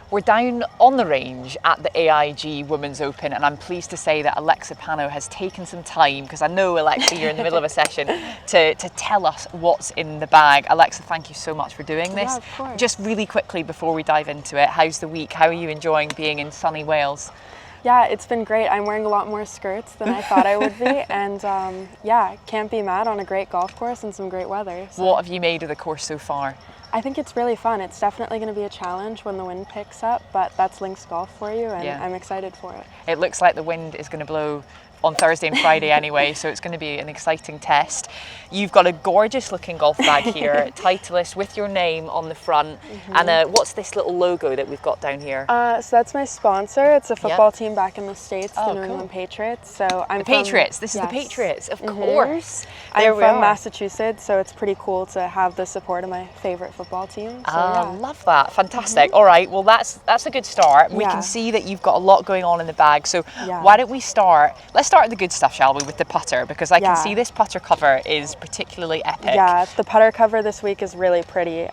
We're down on the range at the AIG Women's Open, and I'm pleased to say that Alexa Pano has taken some time, because I know, Alexa, you're in the middle of a session, to tell us what's in the bag. Alexa, thank you so much for doing this. Yeah, of course. Just really quickly before we dive into it, how's the week? How are you enjoying being in sunny Wales? Yeah, it's been great. I'm wearing a lot more skirts than I thought I would be, and yeah, can't be mad on a great golf course and some great weather. So. What have you made of the course so far? I think it's really fun. It's definitely going to be a challenge when the wind picks up, but that's links golf for you, and I'm excited for it. It looks like the wind is going to blow on Thursday and Friday anyway, so it's going to be an exciting test. You've got a gorgeous looking golf bag here, Titleist, with your name on the front. And what's this little logo that we've got down here? So that's my sponsor. It's a football team back in the States, the New England Patriots. So I'm the Patriots. This is the Patriots, of course. I'm from Massachusetts, so it's pretty cool to have the support of my favorite football team. So, love that. Fantastic. All right, well that's a good start. We can see that you've got a lot going on in the bag. So why don't we start? Let's start with the good stuff, shall we, with the putter, because I can see this putter cover is particularly epic. Yeah, the putter cover this week is really pretty.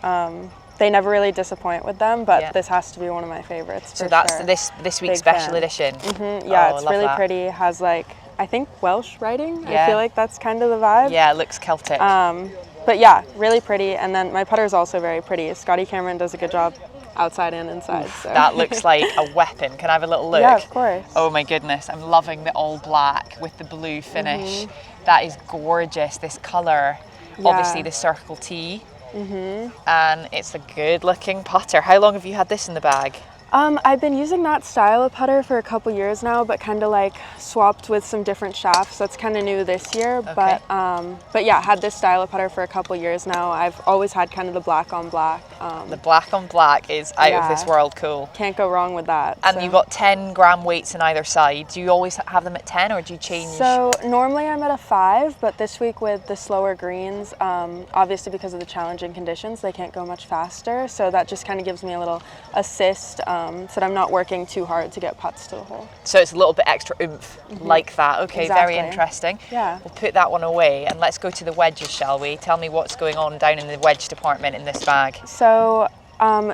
They never really disappoint with them, but this has to be one of my favorites. So that's this week's special edition. Yeah, it's really pretty. It has like, I think, Welsh writing. I feel like that's kind of the vibe. Yeah, it looks Celtic. But yeah, really pretty. And then my putter is also very pretty. Scotty Cameron does a good job outside and inside. So. That looks like a weapon. Can I have a little look? Yeah, of course. Oh my goodness, I'm loving the all black with the blue finish. That is gorgeous, this colour. Obviously the Circle T. And it's a good looking putter. How long have you had this in the bag? I've been using that style of putter for a couple years now, but kind of like swapped with some different shafts. That's kind of new this year, but yeah, had this style of putter for a couple years now. I've always had kind of the black on black. The black on black is out of this world cool. Can't go wrong with that. And you've got 10 gram weights on either side. Do you always have them at 10 or do you change? So normally I'm at a 5, but this week with the slower greens, obviously because of the challenging conditions, they can't go much faster. So that just kind of gives me a little assist. So that I'm not working too hard to get putts to the hole. So it's a little bit extra oomph like that. Okay, very interesting. Yeah. We'll put that one away and let's go to the wedges, shall we? Tell me what's going on down in the wedge department in this bag. So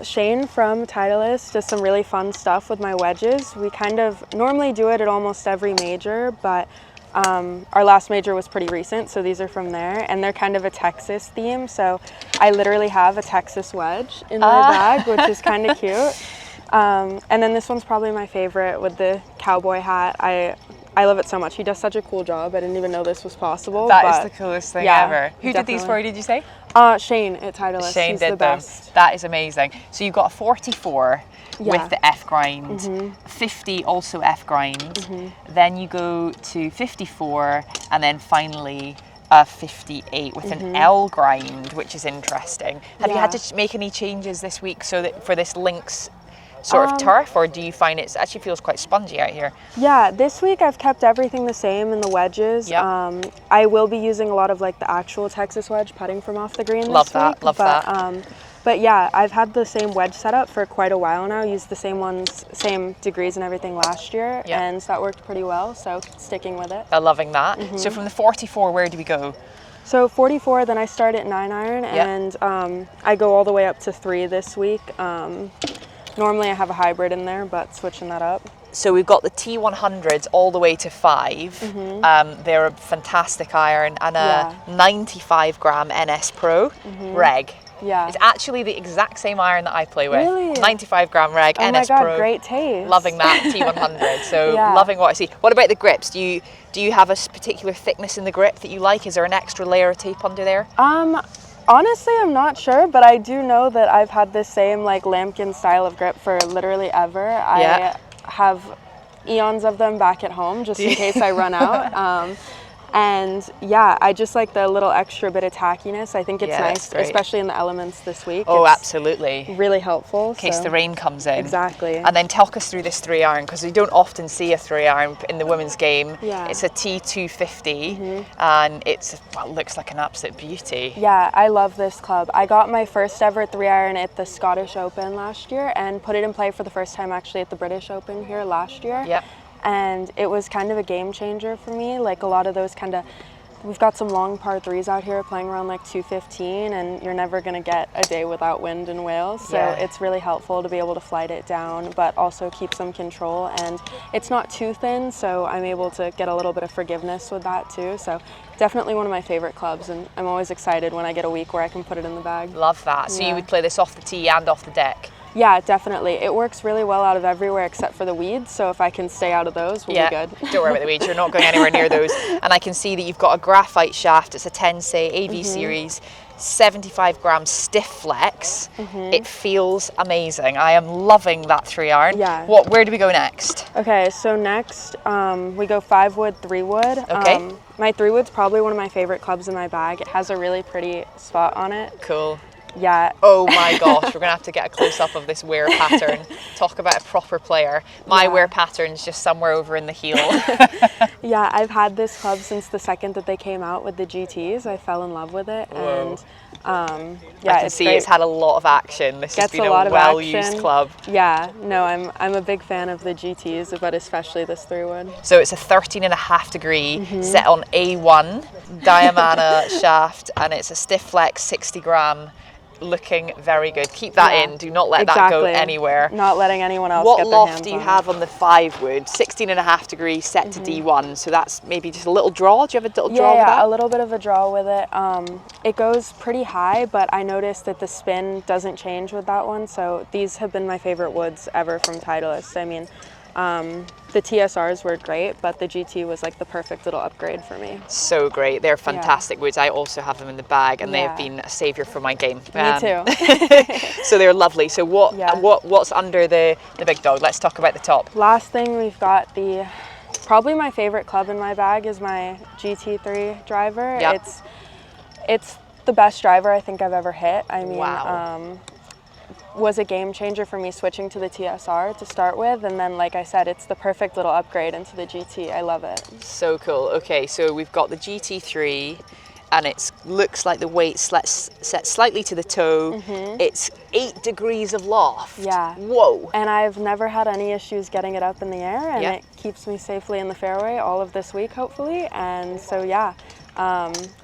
Shane from Titleist does some really fun stuff with my wedges. We kind of normally do it at almost every major, but our last major was pretty recent, so these are from there, and they're kind of a Texas theme. So I literally have a Texas wedge in my bag, which is kind of cute. And then this one's probably my favorite with the cowboy hat. I love it so much. He does such a cool job. I didn't even know this was possible. That is the coolest thing ever. Who did these for you, did you say? Shane at Titleist. Shane He's did the them. best. That is amazing. So you've got a 44 with the F grind, 50 also F grind, then you go to 54, and then finally a 58 with an L grind, which is interesting. Have you had to make any changes this week so that for this links sort of turf, or do you find it actually feels quite spongy out here? Yeah, this week I've kept everything the same in the wedges. I will be using a lot of like the actual Texas wedge putting from off the green this week. Love that. But yeah, I've had the same wedge setup for quite a while now. Used the same ones, same degrees and everything last year, and that worked pretty well, so sticking with it. I'm loving that. So from the 44, where do we go? So 44, then I start at 9 iron, and I go all the way up to 3 this week. Normally I have a hybrid in there, but switching that up. So we've got the T100s all the way to 5. They're a fantastic iron, and a 95 gram NS Pro reg. Yeah. It's actually the exact same iron that I play with. Really? 95 gram reg, NS Pro. Oh my God, great taste. Loving that T100. So loving what I see. What about the grips? Do you have a particular thickness in the grip that you like? Is there an extra layer of tape under there? Honestly, I'm not sure, but I do know that I've had this same like lambkin style of grip for literally ever. I have eons of them back at home just in case I run out. And yeah, I just like the little extra bit of tackiness. I think it's nice, especially in the elements this week. Oh, it's absolutely. Really helpful. In case the rain comes in. Exactly. And then talk us through this 3 iron, because we don't often see a 3 iron in the women's game. It's a T250, and it looks like an absolute beauty. Yeah, I love this club. I got my first ever 3 iron at the Scottish Open last year and put it in play for the first time actually at the British Open here last year. And it was kind of a game changer for me. Like a lot of those kind of we've got some long par 3s out here playing around like 215, and you're never going to get a day without wind and whales. So it's really helpful to be able to flight it down, but also keep some control. And it's not too thin, so I'm able to get a little bit of forgiveness with that too. So definitely one of my favorite clubs, and I'm always excited when I get a week where I can put it in the bag. Love that. So you would play this off the tee and off the deck? Yeah, definitely. It works really well out of everywhere except for the weeds, so if I can stay out of those, we'll be good. Don't worry about the weeds, you're not going anywhere near those. And I can see that you've got a graphite shaft. It's a 10-say AV series, 75 gram stiff flex. It feels amazing. I am loving that 3-iron. Yeah. Where do we go next? Okay, so next we go 5-wood, 3-wood. Okay. My 3-wood's probably one of my favorite clubs in my bag. It has a really pretty spot on it. Cool. Yeah. Oh my gosh, we're going to have to get a close-up of this wear pattern. Talk about a proper player. My wear pattern's just somewhere over in the heel. Yeah, I've had this club since the second that they came out with the GTs. I fell in love with it. Whoa. And I can see it's had a lot of action. This has been a well-used club. Yeah, no, I'm a big fan of the GTs, but especially this 3-wood. So it's a 13.5 degree set on A1 Diamana shaft, and it's a stiff flex 60 gram. Looking very good. Keep that in. Do not let that go anywhere. Not letting anyone else get their hands What on loft do you have on the 5-wood? 16.5 degrees set to D1. So that's maybe just a little draw. Do you have a little draw with that? Yeah, a little bit of a draw with it. It goes pretty high, but I noticed that the spin doesn't change with that one. So these have been my favorite woods ever from Titleist. I mean, the TSRs were great, but the GT was like the perfect little upgrade for me. So great. They're fantastic woods. I also have them in the bag, and they have been a saviour for my game. Me too. So they're lovely. So what's under the big dog? Let's talk about the top. Last thing, we've got probably my favorite club in my bag is my GT3 driver. Yep. It's the best driver I think I've ever hit. I mean, wow. Was a game changer for me switching to the TSR to start with, and then like I said, it's the perfect little upgrade into the GT. I love it. So cool. Okay, so we've got the GT3, and it looks like the weight's set slightly to the toe. It's 8 degrees of loft. Yeah. Whoa. And I've never had any issues getting it up in the air, and it keeps me safely in the fairway all of this week, hopefully. And so yeah,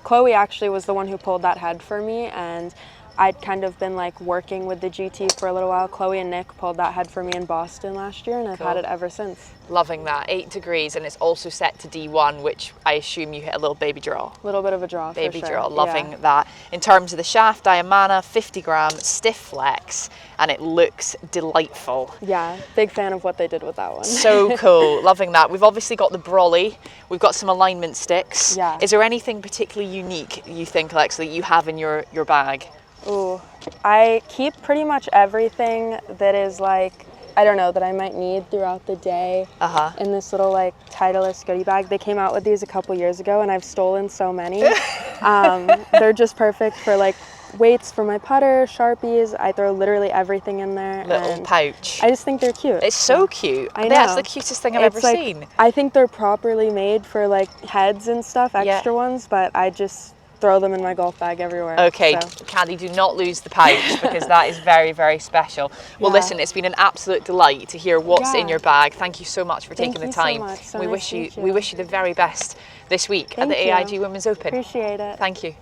Chloe actually was the one who pulled that head for me, and I'd kind of been like working with the GT for a little while. Chloe and Nick pulled that head for me in Boston last year, and I've had it ever since. Loving that. 8 degrees, and it's also set to D1, which I assume you hit a little baby draw. A little bit of a draw, baby for sure. draw. Loving that. In terms of the shaft, Diamana, 50 gram, stiff flex, and it looks delightful. Yeah, big fan of what they did with that one. So cool. Loving that. We've obviously got the brolly. We've got some alignment sticks. Yeah. Is there anything particularly unique you think, Alexa, that you have in your bag? Ooh, I keep pretty much everything that is like, I don't know, that I might need throughout the day in this little like Titleist goodie bag. They came out with these a couple years ago, and I've stolen so many. They're just perfect for like weights for my putter, Sharpies. I throw literally everything in there. Little pouch. I just think they're cute. It's so cute. I know. That's the cutest thing I've ever seen. I think they're properly made for like heads and stuff, extra ones, but I just throw them in my golf bag everywhere. Okay, so. Candy, do not lose the pouch because that is very, very special. Well, listen, it's been an absolute delight to hear what's in your bag. Thank you so much for taking the time. So much. So we nice wish you the very best this week at the AIG Women's Open. Appreciate it. Thank you.